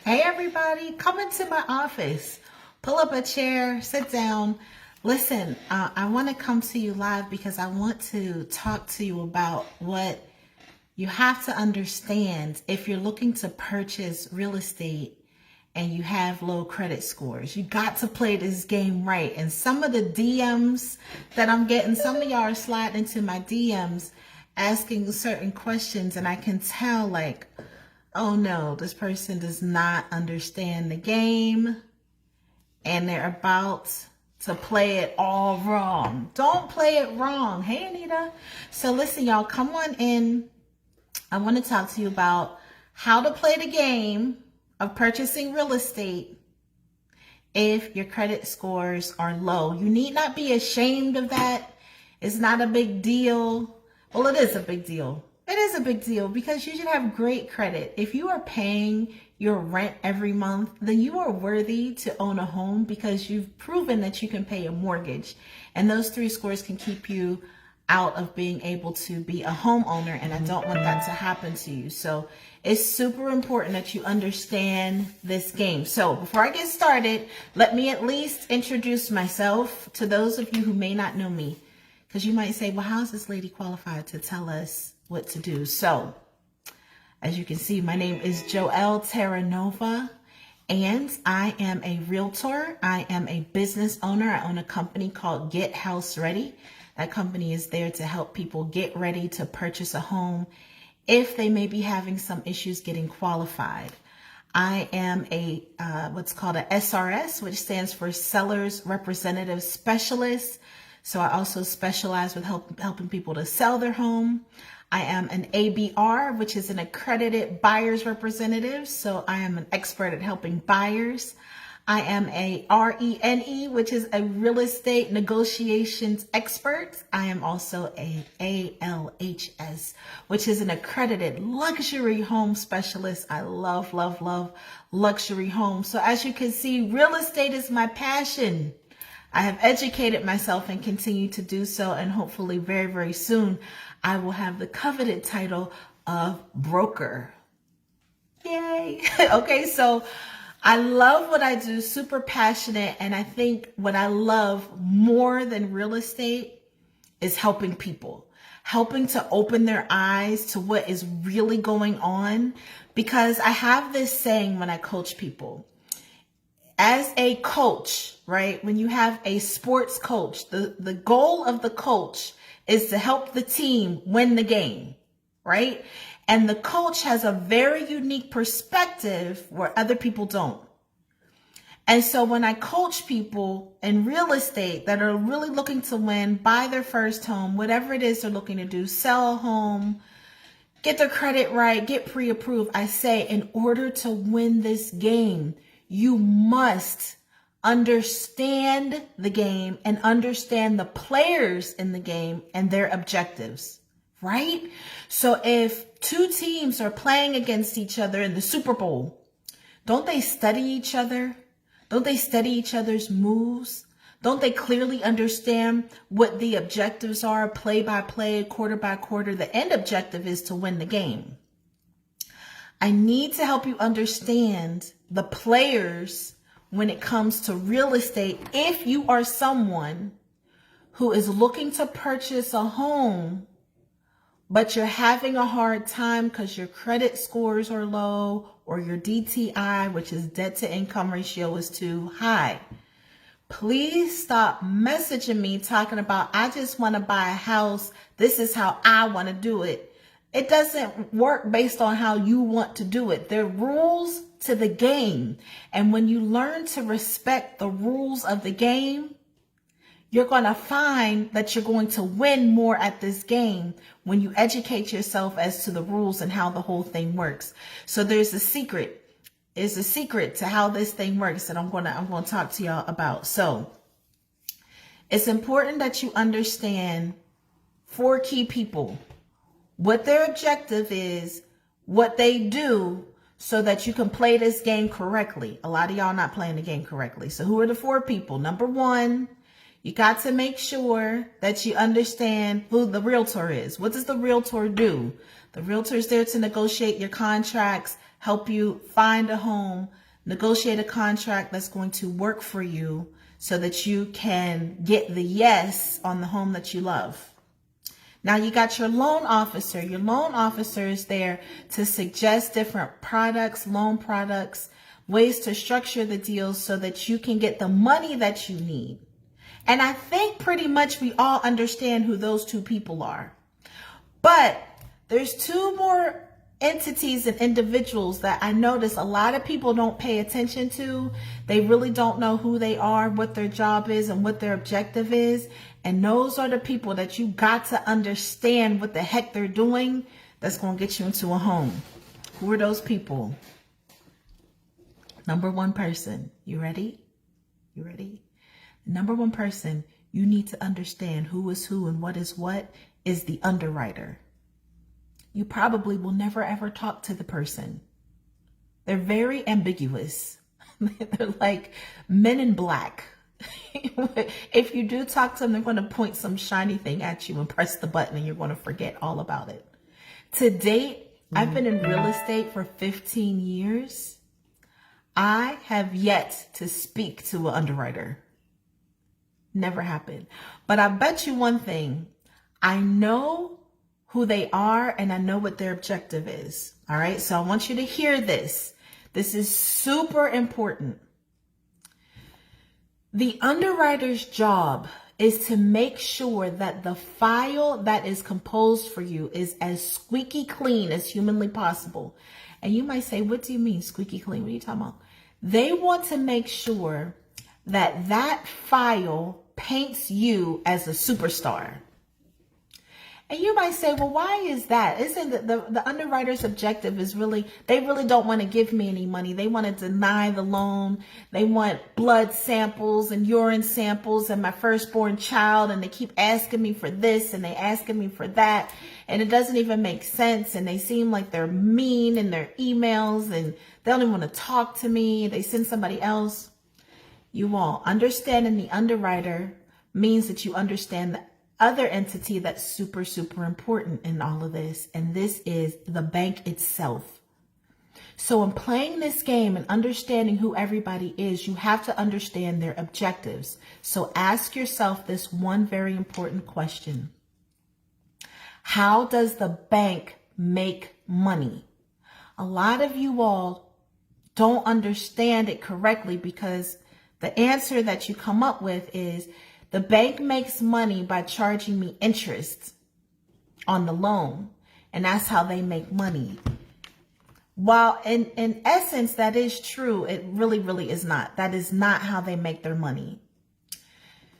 Hey everybody, come into my office. Pull up a chair, sit down. Listen, I want to come to you live because I want to talk to you about what you have to understand if you're looking to purchase real estate and you have low credit scores. You got to play this game right. And some of the DMs that I'm getting, some of y'all are sliding into my DMs asking certain questions, and I can tell like, oh no, this person does not understand the game and they're about to play it all wrong. Don't play it wrong. Hey, Anita. So listen, y'all, come on in. I want to talk to you about how to play the game of purchasing real estate if your credit scores are low. You need not be ashamed of that. It's not a big deal. Well, it is a big deal. It is a big deal because you should have great credit. If you are paying your rent every month, then you are worthy to own a home because you've proven that you can pay a mortgage. And those 3 scores can keep you out of being able to be a homeowner, and I don't want that to happen to you. So it's super important that you understand this game. So before I get started, let me at least introduce myself to those of you who may not know me, because you might say, well, how is this lady qualified to tell us what to do? So as you can see, my name is Joelle Terranova, and I am a realtor. I am a business owner. I own a company called Get House Ready. That company is there to help people get ready to purchase a home if they may be having some issues getting qualified. I am a what's called a SRS, which stands for Sellers Representative Specialist. So I also specialize with helping people to sell their home. I am an ABR, which is an accredited buyer's representative. So I am an expert at helping buyers. I am a RENE, which is a real estate negotiations expert. I am also a ALHS, which is an accredited luxury home specialist. I love, love, love luxury homes. So as you can see, real estate is my passion. I have educated myself and continue to do so. And hopefully very, very soon, I will have the coveted title of broker. Yay. Okay, so I love what I do, super passionate. And I think what I love more than real estate is helping people, helping to open their eyes to what is really going on. Because I have this saying when I coach people. As a coach, right, when you have a sports coach, the goal of the coach is to help the team win the game, right? And the coach has a very unique perspective where other people don't. And so when I coach people in real estate that are really looking to win, buy their first home, whatever it is they're looking to do, sell a home, get their credit right, get pre-approved, I say, in order to win this game, you must understand the game and understand the players in the game and their objectives, right? So if 2 teams are playing against each other in the Super Bowl, don't they study each other? Don't they study each other's moves? Don't they clearly understand what the objectives are, play by play, quarter by quarter? The end objective is to win the game. I need to help you understand the players when it comes to real estate. If you are someone who is looking to purchase a home, but you're having a hard time because your credit scores are low or your DTI, which is debt to income ratio, is too high, please stop messaging me talking about, I just want to buy a house. This is how I want to do it. It doesn't work based on how you want to do it. There are rules to the game. And when you learn to respect the rules of the game, you're going to find that you're going to win more at this game when you educate yourself as to the rules and how the whole thing works. So there's a secret. There's a secret to how this thing works that I'm going to talk to y'all about. So it's important that you understand 4 key people, what their objective is, what they do, so that you can play this game correctly. A lot of y'all not playing the game correctly. So who are the 4 people? Number 1, you got to make sure that you understand who the realtor is. What does the realtor do? The realtor is there to negotiate your contracts, help you find a home, negotiate a contract that's going to work for you so that you can get the yes on the home that you love. Now you got your loan officer. Your loan officer is there to suggest different products, loan products, ways to structure the deals so that you can get the money that you need. And I think pretty much we all understand who those two people are. But there's two more entities and individuals that I notice a lot of people don't pay attention to. They really don't know who they are, what their job is, and what their objective is. And those are the people that you got to understand what the heck they're doing that's going to get you into a home. Who are those people? Number one person. You ready? You ready? Number one person you need to understand who is who and what is the underwriter. You probably will never ever talk to the person. They're very ambiguous. They're like men in black. If you do talk to them, they're going to point some shiny thing at you and press the button and you're going to forget all about it. To date, I've been in real estate for 15 years. I have yet to speak to an underwriter. Never happened. But I bet you one thing. I know who they are and I know what their objective is. All right. So I want you to hear this. This is super important. The underwriter's job is to make sure that the file that is composed for you is as squeaky clean as humanly possible. And you might say, what do you mean squeaky clean? What are you talking about? They want to make sure that that file paints you as a superstar. And you might say, well, why is that? Isn't it the underwriter's objective is really, they really don't want to give me any money. They want to deny the loan. They want blood samples and urine samples and my firstborn child. And they keep asking me for this and they asking me for that. And it doesn't even make sense. And they seem like they're mean in their emails and they don't even want to talk to me. They send somebody else. You all understanding the underwriter means that you understand the other entity that's super, super important in all of this. And this is the bank itself. So in playing this game and understanding who everybody is, you have to understand their objectives. So ask yourself this one very important question. How does the bank make money? A lot of you all don't understand it correctly because the answer that you come up with is the bank makes money by charging me interest on the loan. And that's how they make money. While in essence, that is true, it really, really is not. That is not how they make their money.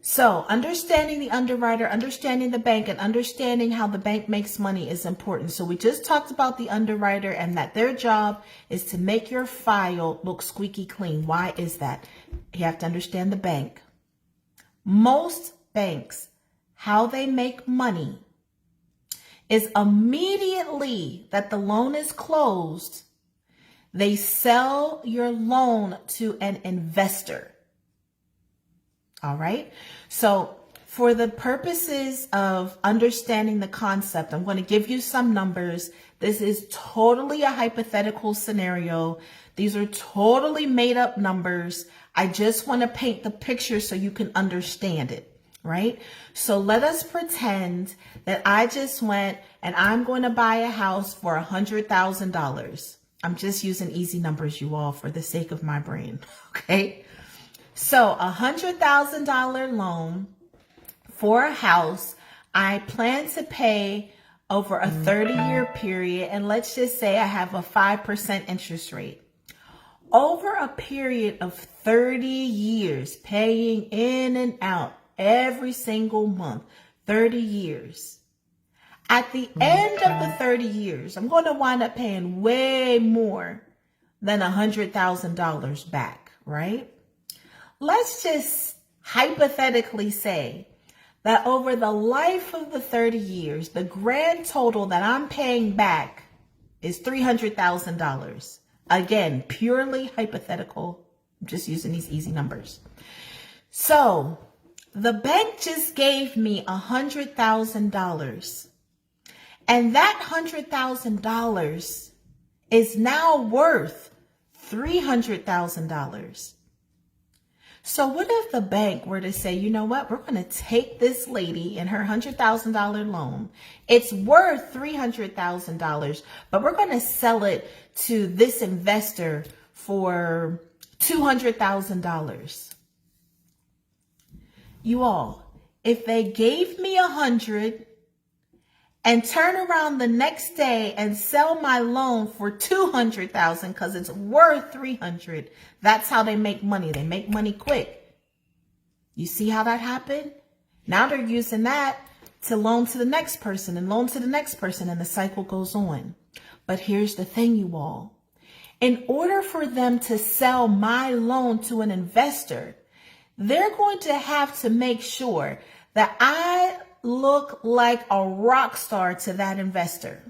So understanding the underwriter, understanding the bank, and understanding how the bank makes money is important. So we just talked about the underwriter and that their job is to make your file look squeaky clean. Why is that? You have to understand the bank. Most banks, how they make money is immediately that the loan is closed, they sell your loan to an investor. All right. So for the purposes of understanding the concept, I'm going to give you some numbers. This is totally a hypothetical scenario. These are totally made up numbers. I just want to paint the picture so you can understand it, right? So let us pretend that I just went and I'm going to buy a house for $100,000. I'm just using easy numbers, you all, for the sake of my brain, okay? So $100,000 loan for a house. I plan to pay over a 30-year period. And let's just say I have a 5% interest rate. Over a period of 30 years, paying in and out every single month, 30 years. At the end of the 30 years, I'm going to wind up paying way more than $100,000 back, right? Let's just hypothetically say that over the life of the 30 years, the grand total that I'm paying back is $300,000. Again, purely hypothetical. I'm just using these easy numbers. So the bank just gave me $100,000. And that $100,000 is now worth $300,000. So what if the bank were to say, you know what, we're going to take this lady and her $100,000 loan. It's worth $300,000, but we're going to sell it to this investor for $200,000. You all, if they gave me 100 and turn around the next day and sell my loan for 200,000 because it's worth 300. That's how they make money. They make money quick. You see how that happened? Now they're using that to loan to the next person and loan to the next person, and the cycle goes on. But here's the thing, you all. In order for them to sell my loan to an investor, they're going to have to make sure that I look like a rock star to that investor.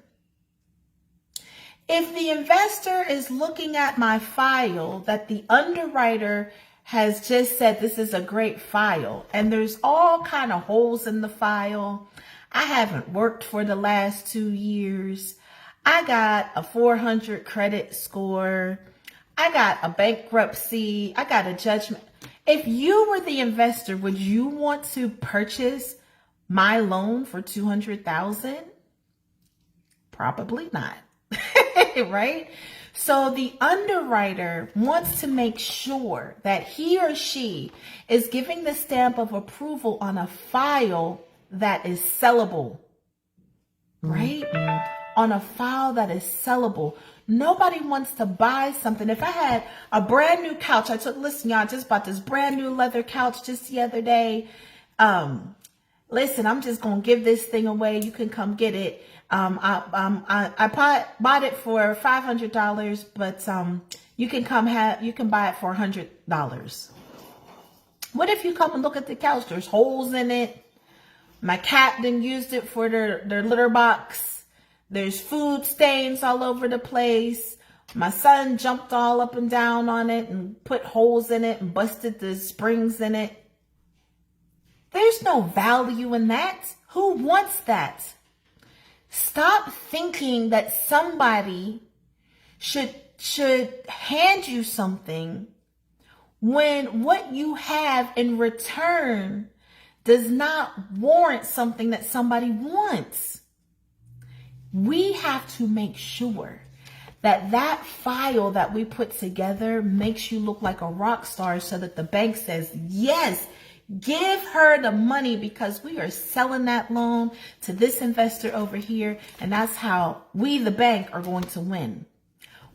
If the investor is looking at my file that the underwriter has just said this is a great file, and there's all kind of holes in the file, I haven't worked for the last 2 years, I got a 400 credit score, I got a bankruptcy, I got a judgment. If you were the investor, would you want to purchase my loan for $200,000? Probably not, right? So the underwriter wants to make sure that he or she is giving the stamp of approval on a file that is sellable, right? On a file that is sellable. Nobody wants to buy something. If I had a brand new couch, listen, y'all, I just bought this brand new leather couch just the other day. Listen, I'm just going to give this thing away. You can come get it. I bought it for $500, but you can buy it for $100. What if you come and look at the couch? There's holes in it. My cat done used it for their litter box. There's food stains all over the place. My son jumped all up and down on it and put holes in it and busted the springs in it. There's no value in that. Who wants that? Stop thinking that somebody should hand you something when what you have in return does not warrant something that somebody wants. We have to make sure that that file that we put together makes you look like a rock star, so that the bank says, yes, give her the money because we are selling that loan to this investor over here. And that's how we, the bank, are going to win.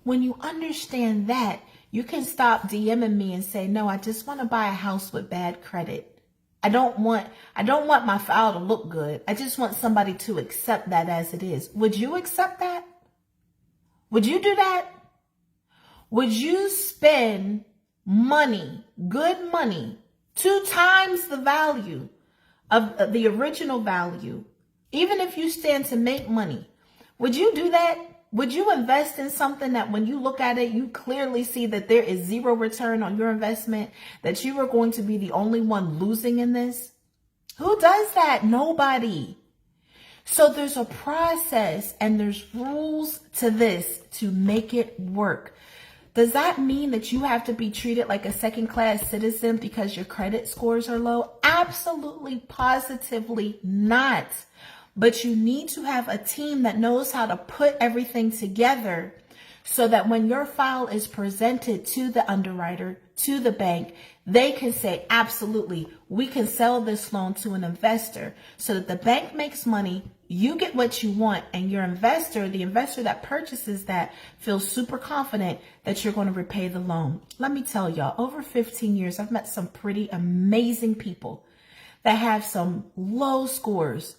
When you understand that, you can stop DMing me and say, no, I just want to buy a house with bad credit. I don't want my file to look good. I just want somebody to accept that as it is. Would you accept that? Would you do that? Would you spend money, good money, 2 times the value of the original value, even if you stand to make money? Would you do that? Would you invest in something that when you look at it, you clearly see that there is zero return on your investment, that you are going to be the only one losing in this? Who does that? Nobody. So there's a process and there's rules to this to make it work. Does that mean that you have to be treated like a second-class citizen because your credit scores are low? Absolutely, positively not. But you need to have a team that knows how to put everything together so that when your file is presented to the underwriter, to the bank, they can say, absolutely, we can sell this loan to an investor, so that the bank makes money, you get what you want, and your investor, the investor that purchases that, feels super confident that you're going to repay the loan. Let me tell y'all, over 15 years, I've met some pretty amazing people that have some low scores.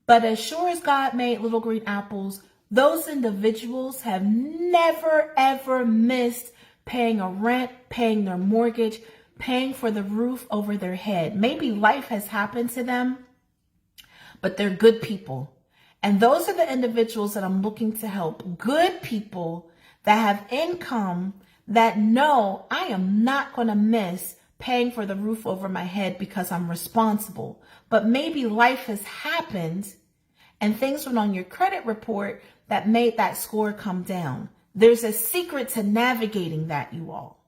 But as sure as God made little green apples, those individuals have never, ever missed paying a rent, paying their mortgage, paying for the roof over their head. Maybe life has happened to them, but they're good people. And those are the individuals that I'm looking to help. Good people that have income, that know I am not going to miss paying for the roof over my head because I'm responsible. But maybe life has happened and things went on your credit report that made that score come down. There's a secret to navigating that, you all.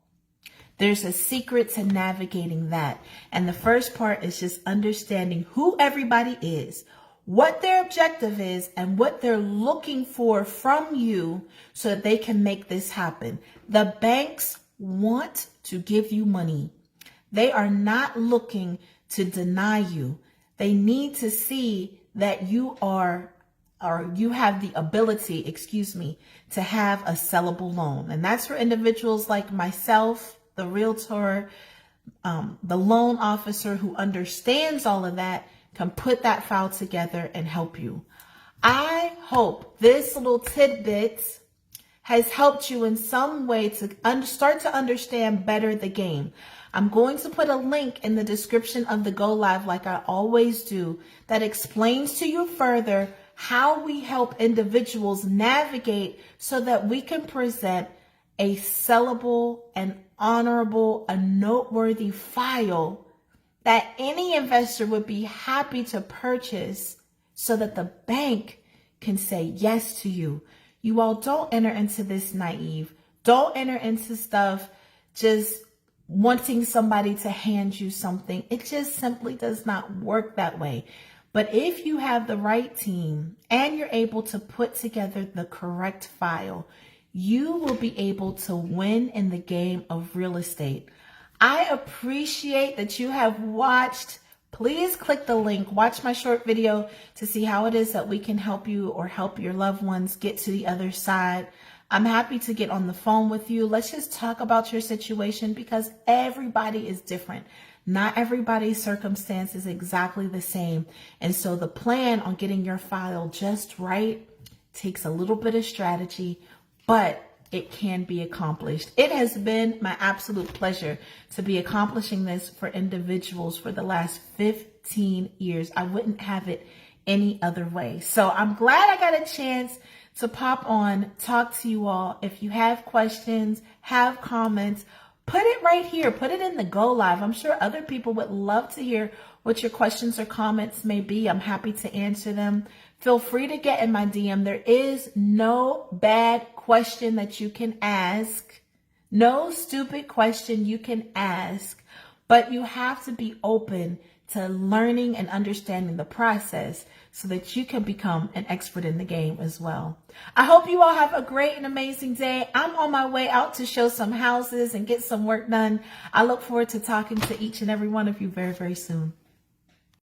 There's a secret to navigating that. And the first part is just understanding who everybody is, what their objective is, and what they're looking for from you so that they can make this happen. The banks want to give you money. They are not looking to deny you. They need to see that you are, or you have the ability, to have a sellable loan. And that's for individuals like myself, the realtor, the loan officer who understands all of that, can put that file together and help you. I hope this little tidbit has helped you in some way to start to understand better the game. I'm going to put a link in the description of the Go Live, like I always do, that explains to you further how we help individuals navigate so that we can present a sellable and honorable, a noteworthy file that any investor would be happy to purchase so that the bank can say yes to you. You all don't enter into this naive. Don't enter into stuff just wanting somebody to hand you something. It just simply does not work that way. But if you have the right team and you're able to put together the correct file, you will be able to win in the game of real estate. I appreciate that you have watched. Please click the link, watch my short video to see how it is that we can help you or help your loved ones get to the other side. I'm happy to get on the phone with you. Let's just talk about your situation because everybody is different. Not everybody's circumstance is exactly the same. And so the plan on getting your file just right takes a little bit of strategy, but it can be accomplished. It has been my absolute pleasure to be accomplishing this for individuals for the last 15 years. I wouldn't have it any other way. So I'm glad I got a chance to pop on, talk to you all. If you have questions, have comments, put it right here. Put it in the Go Live. I'm sure other people would love to hear what your questions or comments may be. I'm happy to answer them. Feel free to get in my DM. There is no bad question that you can ask. No stupid question you can ask. But you have to be open to learning and understanding the process so that you can become an expert in the game as well. I hope you all have a great and amazing day. I'm on my way out to show some houses and get some work done. I look forward to talking to each and every one of you very, very soon.